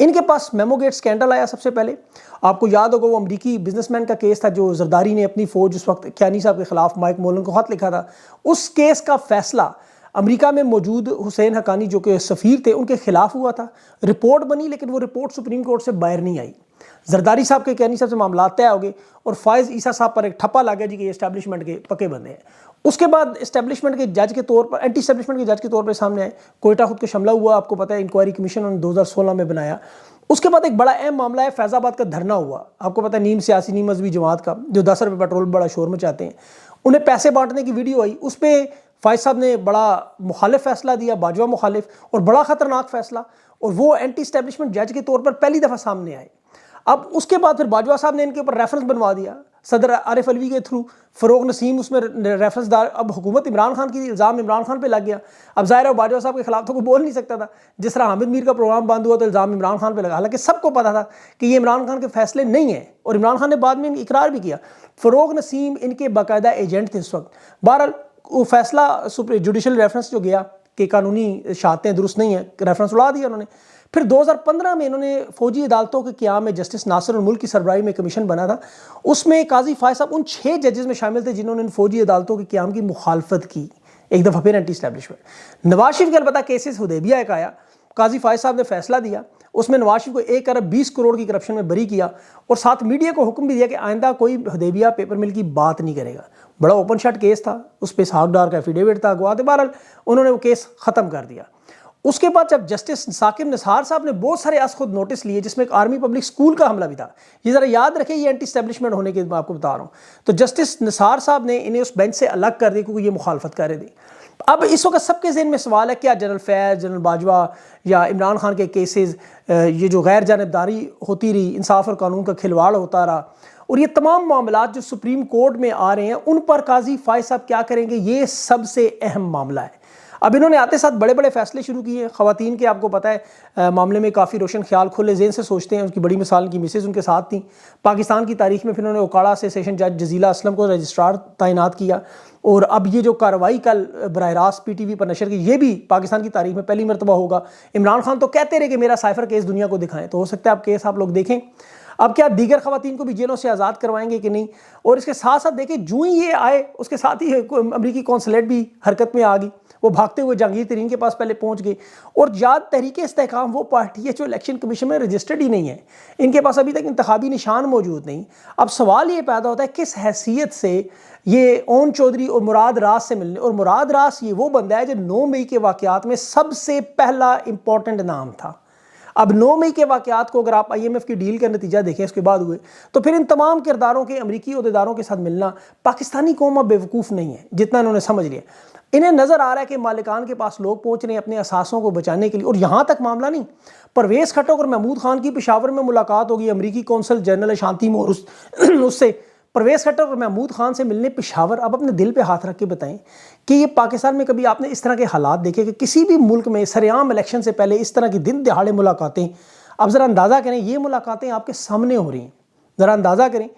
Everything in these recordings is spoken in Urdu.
ان کے پاس میمو گیٹ سکینڈل آیا سب سے پہلے. آپ کو یاد ہوگا وہ امریکی بزنس مین کا کیس تھا جو زرداری نے اپنی فوج اس وقت کیانی صاحب کے خلاف مائک مولن کو خط لکھا تھا. اس کیس کا فیصلہ امریکہ میں موجود حسین حقانی جو کہ سفیر تھے ان کے خلاف ہوا تھا. رپورٹ بنی لیکن وہ رپورٹ سپریم کورٹ سے باہر نہیں آئی. زرداری صاحب کے کیانی صاحب سے معاملات طے ہو گئے اور فائز عیسیٰ صاحب پر ایک ٹھپا لگ گیا جی کہ یہ اسٹیبلشمنٹ کے پکے بندے ہیں. اس کے بعد اسٹیبلشمنٹ کے جج کے طور پر اینٹی اسٹیبلشمنٹ کے جج کے طور پر سامنے آئے. کوئٹہ خود کو شملہ ہوا, آپ کو پتہ ہے انکوائری کمیشن انہوں نے 2016 میں بنایا. اس کے بعد ایک بڑا اہم معاملہ ہے فیض آباد کا دھرنا ہوا. آپ کو پتہ ہے نیم سیاسی نیم مذہبی جماعت کا جو 10 روپے پیٹرول بڑا شور مچاتے ہیں, انہیں پیسے بانٹنے کی ویڈیو آئی. اس پہ فائز صاحب نے بڑا مخالف فیصلہ دیا, باجوہ مخالف اور بڑا خطرناک فیصلہ, اور وہ اینٹی اسٹیبلشمنٹ جج کے طور پر پہلی دفعہ سامنے آئے. اب اس کے بعد پھر باجوہ صاحب نے ان کے اوپر ریفرنس بنوا دیا صدر عارف علوی کے تھرو, فروغ نسیم اس میں ریفرنس دار. اب حکومت عمران خان کی, الزام عمران خان پہ لگ گیا. اب ظاہر ہے باجوہ صاحب کے خلاف تو کوئی بول نہیں سکتا تھا. جس طرح حامد میر کا پروگرام بند ہوا تو الزام عمران خان پہ لگا, حالانکہ سب کو پتا تھا کہ یہ عمران خان کے فیصلے نہیں ہیں, اور عمران خان نے بعد میں اقرار بھی کیا. فروغ نسیم ان کے باقاعدہ ایجنٹ تھے اس وقت. بہرحال وہ فیصلہ جوڈیشل ریفرنس جو گیا کہ قانونی شہادتیں درست نہیں ہیں, ریفرنس اڑا دیا انہوں نے. پھر 2015 میں انہوں نے فوجی عدالتوں کے قیام میں جسٹس ناصر الملک کی سربراہی میں کمیشن بنا تھا. اس میں قاضی فائز صاحب ان 6 ججز میں شامل تھے جنہوں نے ان فوجی عدالتوں کے قیام کی مخالفت کی. ایک دفعہ پھر اینٹی اسٹیبلشمنٹ. نواز شریف کے البتہ کیسز حدیبیہ ایک آیا, قاضی فائز صاحب نے فیصلہ دیا, اس میں نواز شریف کو 1 ارب 20 کروڑ کی کرپشن میں بری کیا, اور ساتھ میڈیا کو حکم بھی دیا کہ آئندہ کوئی حدیبیہ پیپر مل کی بات نہیں کرے گا. بڑا اوپن شٹ کیس تھا, اس پہ اسحاق ڈار کا ایفیڈیوٹ تھا, گواہ تھے. بہرحال انہوں نے وہ کیس ختم کر دیا. اس کے بعد جب جسٹس ثاقب نثار صاحب نے بہت سارے از خود نوٹس لیے, جس میں ایک آرمی پبلک اسکول کا حملہ بھی تھا. یہ ذرا یاد رکھیں, یہ اینٹی اسٹیبلشمنٹ ہونے کے میں آپ کو بتا رہا ہوں. تو جسٹس نثار صاحب نے انہیں اس بینچ سے الگ کر دیا کیونکہ یہ مخالفت کر رہے تھے. اب اس وقت سب کے ذہن میں سوال ہے کیا جنرل فیض, جنرل باجوہ یا عمران خان کے کیسز, یہ جو غیر جانبداری ہوتی رہی, انصاف اور قانون کا کھلواڑ ہوتا رہا, اور یہ تمام معاملات جو سپریم کورٹ میں آ رہے ہیں ان پر قاضی فائز صاحب کیا کریں گے, یہ سب سے اہم معاملہ ہے. اب انہوں نے آتے ساتھ بڑے بڑے فیصلے شروع کیے ہیں. خواتین کے آپ کو پتہ ہے معاملے میں کافی روشن خیال کھلے ذہن سے سوچتے ہیں. اس کی بڑی مثال کی مسز ان کے ساتھ تھیں. پاکستان کی تاریخ میں پھر انہوں نے اوکاڑا سے سیشن جج جزیلہ اسلم کو رجسٹرار تعینات کیا, اور اب یہ جو کارروائی کل براہ راست پی ٹی وی پر نشر کی, یہ بھی پاکستان کی تاریخ میں پہلی مرتبہ ہوگا. عمران خان تو کہتے رہے کہ میرا سائفر کیس دنیا کو دکھائیں, تو ہو سکتا ہے اب کیس آپ لوگ دیکھیں. اب کیا دیگر خواتین کو بھی جیلوں سے آزاد کروائیں گے کہ نہیں؟ اور اس کے ساتھ ساتھ دیکھیں جو ہی یہ آئے اس کے ساتھ ہی امریکی قونصلیٹ بھی حرکت میں آ گئی. وہ بھاگتے ہوئے جہانگیر ترین کے پاس پہلے پہنچ گئے. اور یاد تحریک استحکام وہ پارٹی ہے جو الیکشن کمیشن میں رجسٹرڈ ہی نہیں ہے, ان کے پاس ابھی تک انتخابی نشان موجود نہیں. اب سوال یہ پیدا ہوتا ہے کس حیثیت سے یہ اون چودھری اور مراد راس سے ملنے, اور مراد راس یہ وہ بندہ ہے جو 9 مئی کے واقعات میں سب سے پہلا امپورٹنٹ نام تھا. اب 9 مئی کے واقعات کو اگر آپ آئی ایم ایف کی ڈیل کا نتیجہ دیکھیں اس کے بعد ہوئے, تو پھر ان تمام کرداروں کے امریکی عہدیداروں کے ساتھ ملنا, پاکستانی قوم اب بیوقوف نہیں ہے جتنا انہوں نے سمجھ لیا. انہیں نظر آ رہا ہے کہ مالکان کے پاس لوگ پہنچ رہے ہیں اپنے اثاثوں کو بچانے کے لیے. اور یہاں تک معاملہ نہیں, پرویز خٹک اور محمود خان کی پشاور میں ملاقات ہوگی امریکی کونسل جنرل اشانتی مور اس سے پرویز خٹک اور محمود خان سے ملنے پشاور. اب اپنے دل پہ ہاتھ رکھ کے بتائیں کہ یہ پاکستان میں کبھی آپ نے اس طرح کے حالات دیکھے کہ کسی بھی ملک میں سرعام الیکشن سے پہلے اس طرح کی دن دہاڑے ملاقاتیں؟ اب ذرا اندازہ کریں, یہ ملاقاتیں آپ کے سامنے ہو رہی ہیں. ذرا اندازہ کریں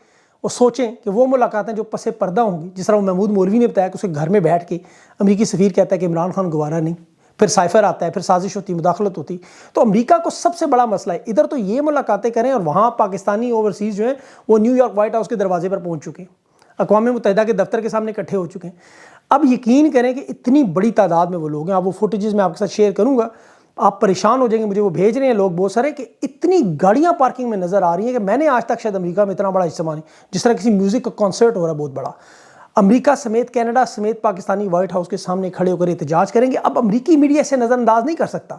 اور سوچیں کہ وہ ملاقاتیں جو پس پردہ ہوں گی, جس طرح محمود مولوی نے بتایا کہ اسے گھر میں بیٹھ کے امریکی سفیر کہتا ہے کہ عمران خان گوارا نہیں, پھر سائفر آتا ہے, پھر سازش ہوتی, مداخلت ہوتی. تو امریکہ کو سب سے بڑا مسئلہ ہے, ادھر تو یہ ملاقاتیں کریں اور وہاں پاکستانی اوورسیز جو ہیں وہ نیو یارک وائٹ ہاؤس کے دروازے پر پہنچ چکے ہیں, اقوام متحدہ کے دفتر کے سامنے اکٹھے ہو چکے ہیں. اب یقین کریں کہ اتنی بڑی تعداد میں وہ لوگ ہیں. اب وہ فوٹیجز میں آپ کے ساتھ شیئر کروں گا, آپ پریشان ہو جائیں گے. مجھے وہ بھیج رہے ہیں لوگ بہت سارے کہ اتنی گاڑیاں پارکنگ میں نظر آ رہی ہیں کہ میں نے آج تک شاید امریکہ میں اتنا بڑا اجتماع نہیں, جس طرح کسی میوزک کا کانسرٹ ہو رہا ہے بہت بڑا. امریکہ سمیت کینیڈا سمیت پاکستانی وائٹ ہاؤس کے سامنے کھڑے ہو کر احتجاج کریں گے. اب امریکی میڈیا سے نظر انداز نہیں کر سکتا.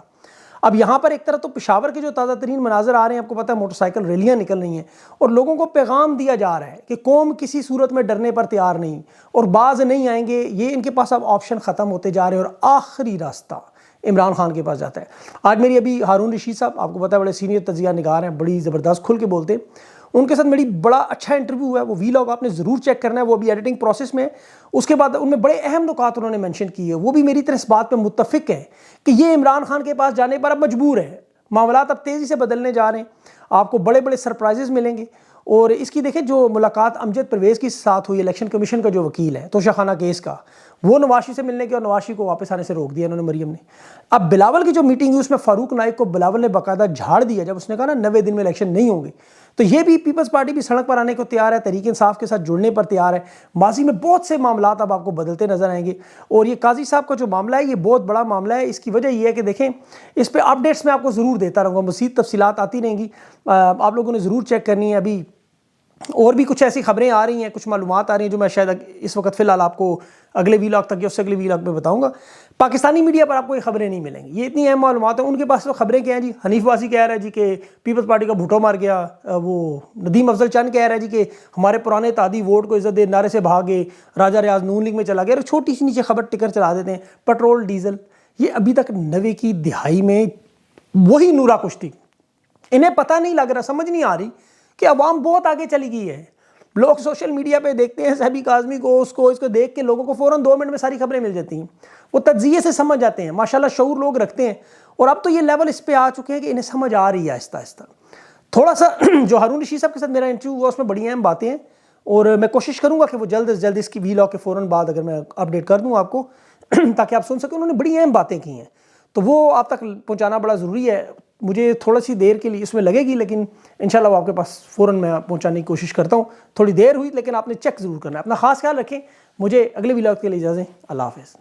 اب یہاں پر ایک طرح تو پشاور کے جو تازہ ترین مناظر آ رہے ہیں, آپ کو پتہ ہے موٹر سائیکل ریلیاں نکل رہی ہیں اور لوگوں کو پیغام دیا جا رہا ہے کہ قوم کسی صورت میں ڈرنے پر تیار نہیں, اور بعض نہیں آئیں گے. یہ ان کے پاس اب آپشن ختم ہوتے جا رہے ہیں, اور آخری راستہ عمران خان کے پاس جاتا ہے. آج میری ابھی ہارون رشید صاحب, آپ کو پتہ ہے بڑے سینئر تجزیہ نگار ہیں, بڑی زبردست کھل کے بولتے ہیں, ان کے ساتھ میری بڑا اچھا انٹرویو ہے. وہ وی لاگ آپ نے ضرور چیک کرنا ہے, وہ ابھی ایڈیٹنگ پروسیس میں ہے. اس کے بعد ان میں بڑے اہم نکات انہوں نے مینشن کیے, وہ بھی میری طرح اس بات پہ متفق ہے کہ یہ عمران خان کے پاس جانے پر اب مجبور ہے. معاملات اب تیزی سے بدلنے جا رہے ہیں, آپ کو بڑے بڑے سرپرائزز ملیں گے. اور اس کی دیکھیں جو ملاقات امجد پرویز کی ساتھ ہوئی الیکشن کمیشن کا جو وکیل ہے توشہ خانہ کیس کا، وہ نواز شریف سے ملنے کے اور نواز شریف کو واپس آنے سے روک دیا انہوں نے، مریم نے۔ اب بلاول کی جو میٹنگ ہوئی اس میں فاروق نائک کو بلاول نے باقاعدہ جھاڑ دیا جب اس نے کہا نا 90 دن میں الیکشن نہیں ہوں گے۔ تو یہ بھی پیپلز پارٹی بھی سڑک پر آنے کو تیار ہے، تحریک انصاف کے ساتھ جڑنے پر تیار ہے۔ ماضی میں بہت سے معاملات اب آپ کو بدلتے نظر آئیں گے، اور یہ قاضی صاحب کا جو معاملہ ہے یہ بہت بڑا معاملہ ہے۔ اس کی وجہ یہ ہے کہ دیکھیں اس پہ اپڈیٹس میں آپ کو ضرور دیتا رہوں گا، مزید تفصیلات آتی رہیں گی، آپ لوگوں نے ضرور چیک کرنی ہے۔ ابھی اور بھی کچھ ایسی خبریں آ رہی ہیں، کچھ معلومات آ رہی ہیں جو میں شاید اس وقت فی الحال آپ کو اگلے ویلاگ تک یا اس سے اگلے ویلاگ میں بتاؤں گا۔ پاکستانی میڈیا پر آپ کو یہ خبریں نہیں ملیں گی، یہ اتنی اہم معلومات ہیں۔ ان کے پاس تو خبریں کیا ہیں جی، حنیف واسی کہہ رہا ہے جی کہ پیپلز پارٹی کا بھٹو مار گیا، وہ ندیم افضل چند کہہ رہا ہے جی کہ ہمارے پرانے اتحادی ووٹ کو عزت دے نعرے سے بھاگے، راجہ ریاض نون لیگ میں چلا گیا، اور چھوٹی سی نیچے خبر ٹکر چلا دیتے ہیں پیٹرول ڈیزل۔ یہ ابھی تک 90 کی دہائی میں وہی نورا کشتی، انہیں پتہ نہیں لگ رہا، سمجھ نہیں آ رہی کہ عوام بہت آگے چلی گئی ہے۔ لوگ سوشل میڈیا پہ دیکھتے ہیں صحبی کاظمی کو، اس کو دیکھ کے لوگوں کو فوراً 2 منٹ میں ساری خبریں مل جاتی ہیں، وہ تجزیے سے سمجھ جاتے ہیں، ماشاءاللہ شعور لوگ رکھتے ہیں، اور اب تو یہ لیول اس پہ آ چکے ہیں کہ انہیں سمجھ آ رہی ہے آہستہ آہستہ۔ تھوڑا سا جو ہارون رشید صاحب کے ساتھ میرا انٹرویو ہوا اس میں بڑی اہم باتیں ہیں، اور میں کوشش کروں گا کہ وہ جلد از جلد اس کی ویلاگ کے فوراً بعد اگر میں اپڈیٹ کر دوں آپ کو تاکہ آپ سن سکیں۔ انہوں نے بڑی اہم باتیں کی ہیں، تو وہ آپ تک پہنچانا بڑا ضروری ہے۔ مجھے تھوڑا سی دیر کے لیے اس میں لگے گی، لیکن انشاءاللہ وہ آپ کے پاس فوراً میں پہنچانے کی کوشش کرتا ہوں۔ تھوڑی دیر ہوئی لیکن آپ نے چیک ضرور کرنا ہے۔ اپنا خاص خیال رکھیں۔ مجھے اگلے ویلاگ کے لیے اجازت دیں۔ اللہ حافظ۔